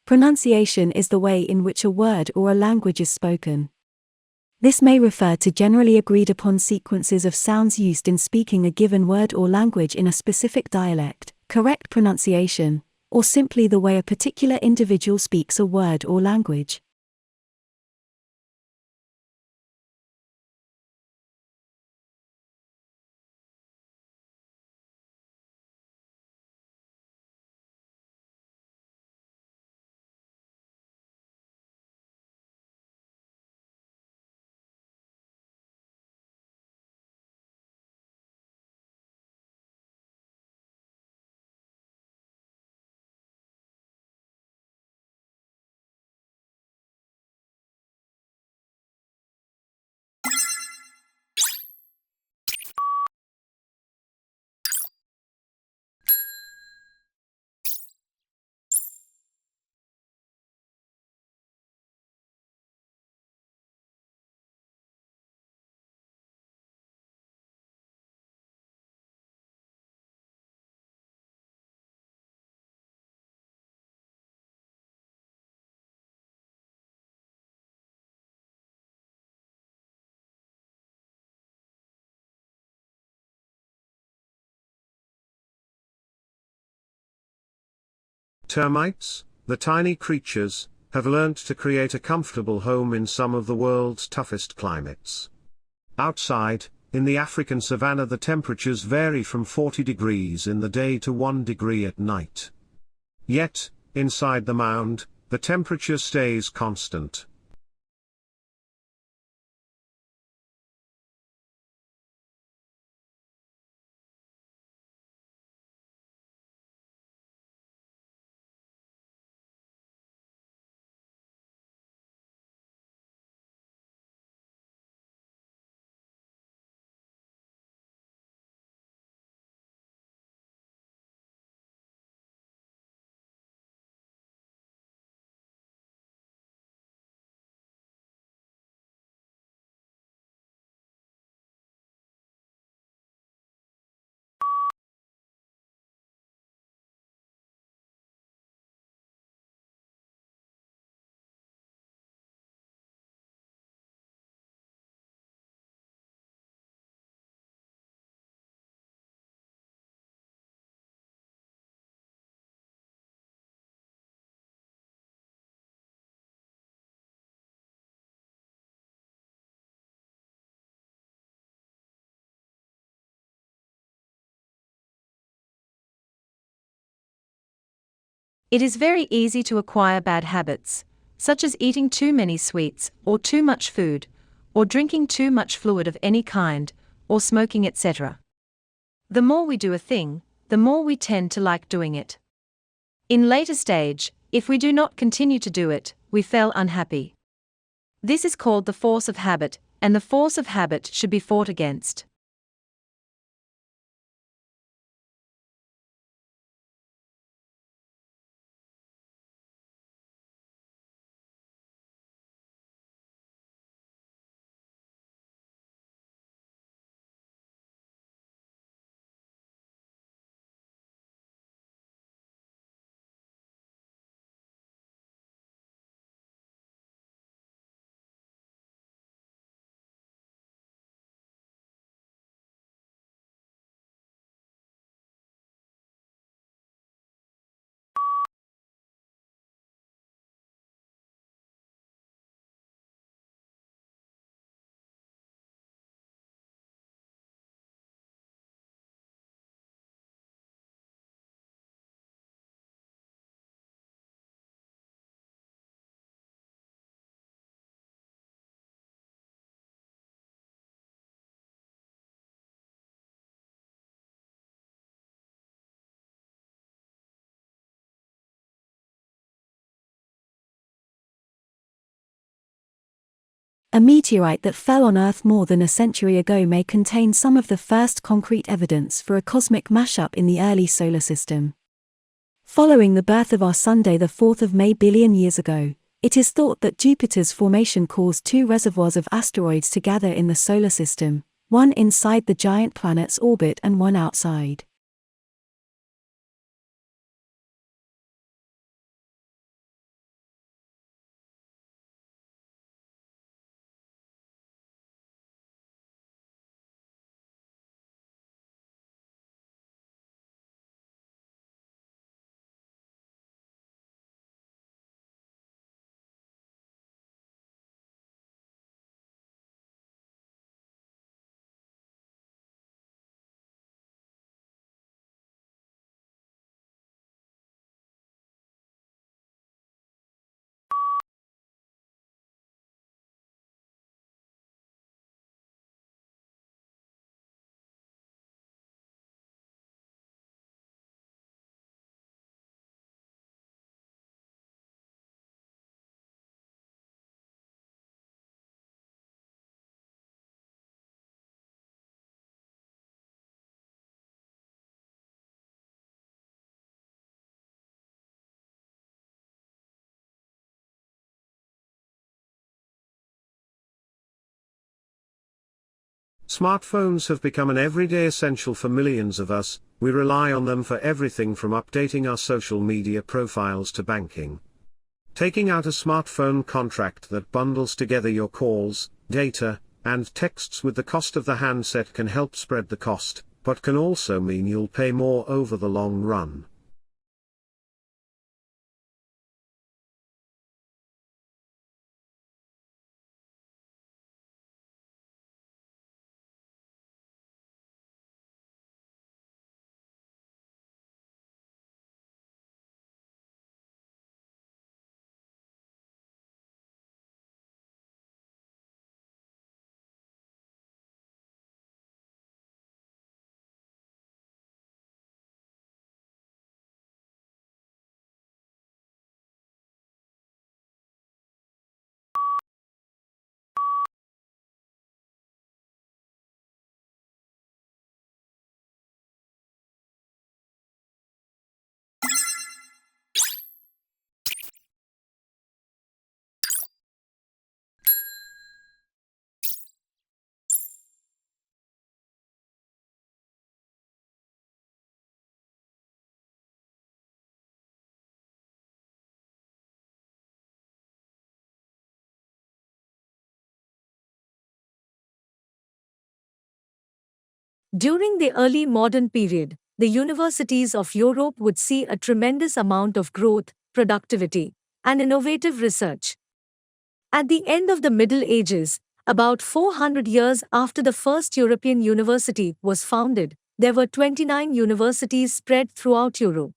Pronunciation is the way in which a word or a language is spoken. This may refer to generally agreed upon sequences of sounds used in speaking a given word or language in a specific dialect, correct pronunciation, or simply the way a particular individual speaks a word or language. Termites, the tiny creatures, have learnt to create a comfortable home in some of the world's toughest climates. Outside, in the African savanna, the temperatures vary from 40 degrees in the day to 1 degree at night. Yet, inside the mound, the temperature stays constant. It is very easy to acquire bad habits, such as eating too many sweets, or too much food, or drinking too much fluid of any kind, or smoking, etc. The more we do a thing, the more we tend to like doing it. In later stage, if we do not continue to do it, we feel unhappy. This is called the force of habit, and the force of habit should be fought against. A meteorite that fell on Earth more than a century ago may contain some of the first concrete evidence for a cosmic mashup in the early solar system. Following the birth of our Sunday, the 4th of May billion years ago, it is thought that Jupiter's formation caused two reservoirs of asteroids to gather in the solar system, one inside the giant planet's orbit and one outside. Smartphones have become an everyday essential for millions of us. We rely on them for everything from updating our social media profiles to banking. Taking out a smartphone contract that bundles together your calls, data, and texts with the cost of the handset can help spread the cost, but can also mean you'll pay more over the long run. During the early modern period, the universities of Europe would see a tremendous amount of growth, productivity, and innovative research. At the end of the Middle Ages, about 400 years after the first European university was founded, there were 29 universities spread throughout Europe.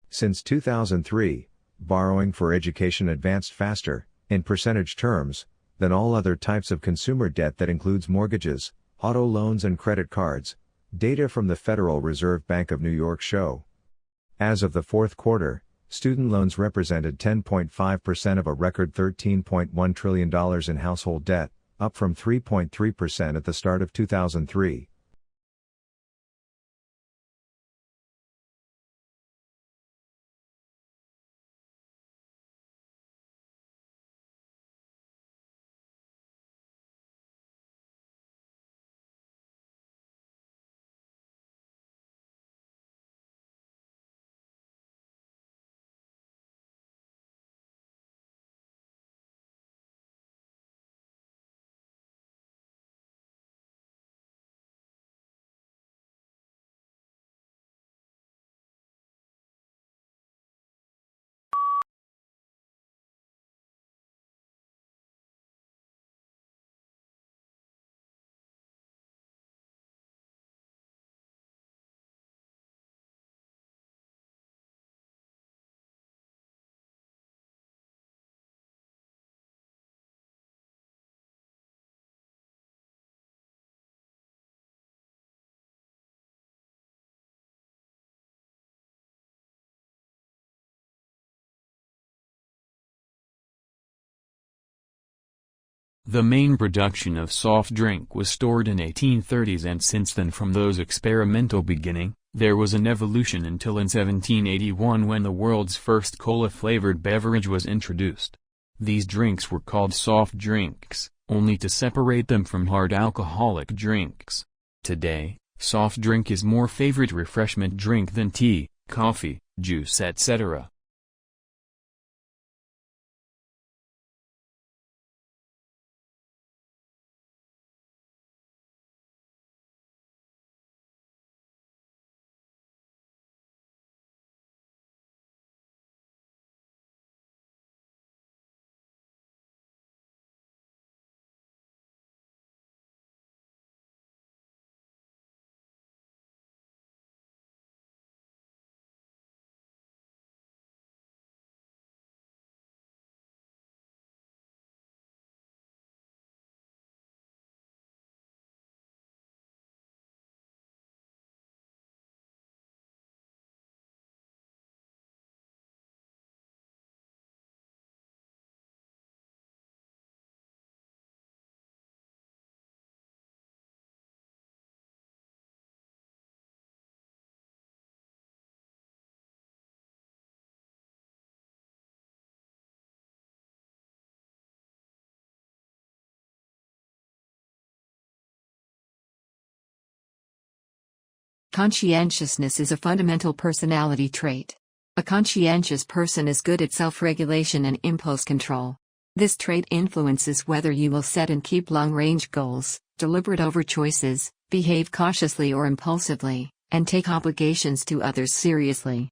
Since 2003, borrowing for education advanced faster, in percentage terms, than all other types of consumer debt that includes mortgages, auto loans and credit cards, data from the Federal Reserve Bank of New York show. As of the fourth quarter, student loans represented 10.5% of a record $13.1 trillion in household debt, up from 3.3% at the start of 2003. The main production of soft drink was stored in 1830s, and since then, from those experimental beginning, there was an evolution until in 1781 when the world's first cola-flavored beverage was introduced. These drinks were called soft drinks, only to separate them from hard alcoholic drinks. Today, Soft drink is more favorite refreshment drink than tea, coffee, juice, etc. Conscientiousness is a fundamental personality trait. A conscientious person is good at self-regulation and impulse control. This trait influences whether you will set and keep long-range goals, deliberate over choices, behave cautiously or impulsively, and take obligations to others seriously.